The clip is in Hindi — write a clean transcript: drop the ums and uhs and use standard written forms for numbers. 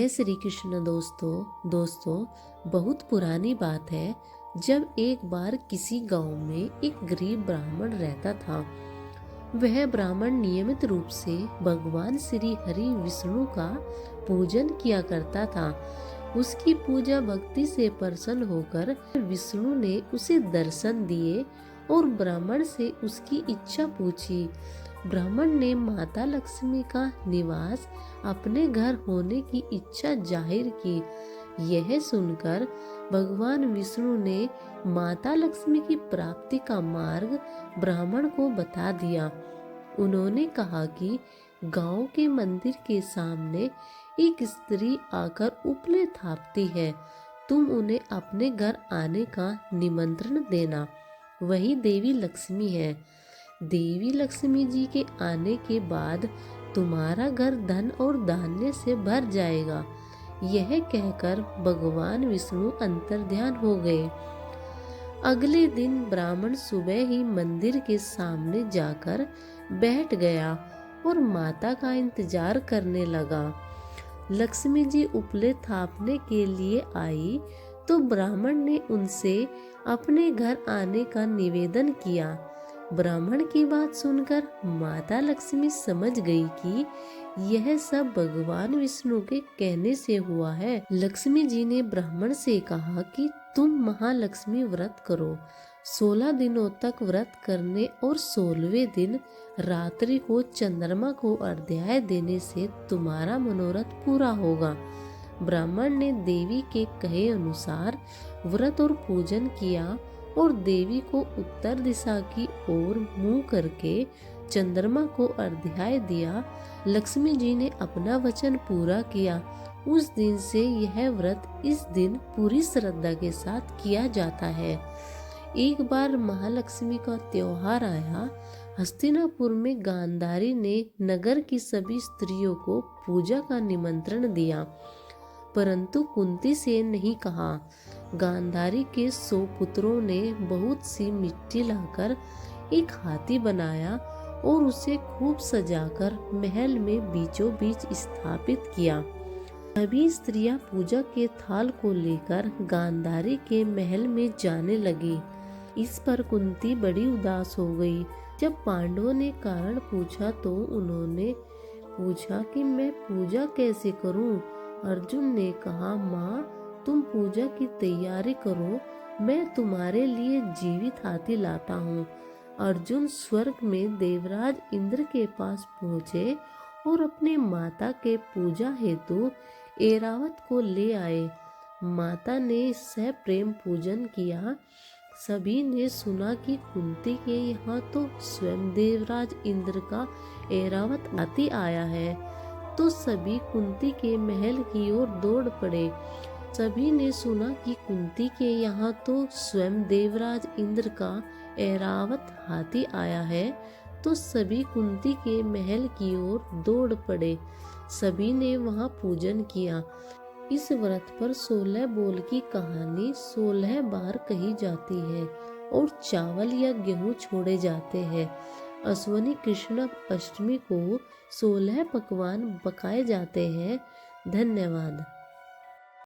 जय श्री कृष्ण। दोस्तों बहुत पुरानी बात है। जब एक बार किसी गांव में एक गरीब ब्राह्मण रहता था। वह ब्राह्मण नियमित रूप से भगवान श्री हरि विष्णु का पूजन किया करता था। उसकी पूजा भक्ति से प्रसन्न होकर विष्णु ने उसे दर्शन दिए और ब्राह्मण से उसकी इच्छा पूछी। ब्राह्मण ने माता लक्ष्मी का निवास अपने घर होने की इच्छा जाहिर की। यह सुनकर भगवान विष्णु ने माता लक्ष्मी की प्राप्ति का मार्ग ब्राह्मण को बता दिया। उन्होंने कहा कि गांव के मंदिर के सामने एक स्त्री आकर उपले थापती है। तुम उन्हें अपने घर आने का निमंत्रण देना। वही देवी लक्ष्मी है। देवी लक्ष्मी जी के आने के बाद तुम्हारा घर धन और धान्य से भर जाएगा। यह कहकर भगवान विष्णु अंतर्ध्यान हो गए। अगले दिन ब्राह्मण सुबह ही मंदिर के सामने जाकर बैठ गया और माता का इंतजार करने लगा। लक्ष्मी जी उपले थापने के लिए आई तो ब्राह्मण ने उनसे अपने घर आने का निवेदन किया। ब्राह्मण की बात सुनकर माता लक्ष्मी समझ गई कि यह सब भगवान विष्णु के कहने से हुआ है। लक्ष्मी जी ने ब्राह्मण से कहा कि तुम महालक्ष्मी व्रत करो। 16 दिनों तक व्रत करने और 16वें दिन रात्रि को चंद्रमा को अर्घ्य देने से तुम्हारा मनोरथ पूरा होगा। ब्राह्मण ने देवी के कहे अनुसार व्रत और पूजन किया और देवी को उत्तर दिशा की ओर मुंह करके चंद्रमा को अर्घ्य दिया। लक्ष्मी जी ने अपना वचन पूरा किया। उस दिन से यह व्रत इस दिन पूरी श्रद्धा के साथ किया जाता है। एक बार महालक्ष्मी का त्योहार आया। हस्तिनापुर में गांधारी ने नगर की सभी स्त्रियों को पूजा का निमंत्रण दिया, परंतु कुंती से नहीं कहा। गांधारी के 100 पुत्रों ने बहुत सी मिट्टी लाकर एक हाथी बनाया और उसे खूब सजाकर महल में बीचों बीच स्थापित किया। सभी स्त्रियां पूजा के थाल को लेकर गांधारी के महल में जाने लगी। इस पर कुंती बड़ी उदास हो गई। जब पांडवों ने कारण पूछा तो उन्होंने पूछा कि मैं पूजा कैसे करूं? अर्जुन ने कहा, माँ तुम पूजा की तैयारी करो, मैं तुम्हारे लिए जीवित हाथी लाता हूँ। अर्जुन स्वर्ग में देवराज इंद्र के पास पहुँचे और अपने माता के पूजा हेतु ऐरावत को ले आए। माता ने सप्रेम पूजन किया। सभी ने सुना कि कुंती के यहाँ तो स्वयं देवराज इंद्र का ऐरावत हाथी आया है, तो सभी कुंती के महल की ओर दौड़ पड़े। सभी ने सुना कि कुंती के यहाँ तो स्वयं देवराज इंद्र का ऐरावत हाथी आया है, तो सभी कुंती के महल की ओर दौड़ पड़े। सभी ने वहाँ पूजन किया। इस व्रत पर 16 बोल की कहानी 16 बार कही जाती है और चावल या गेहूं छोड़े जाते हैं। अश्विनी कृष्ण अष्टमी को 16 पकवान पकाए जाते हैं। धन्यवाद।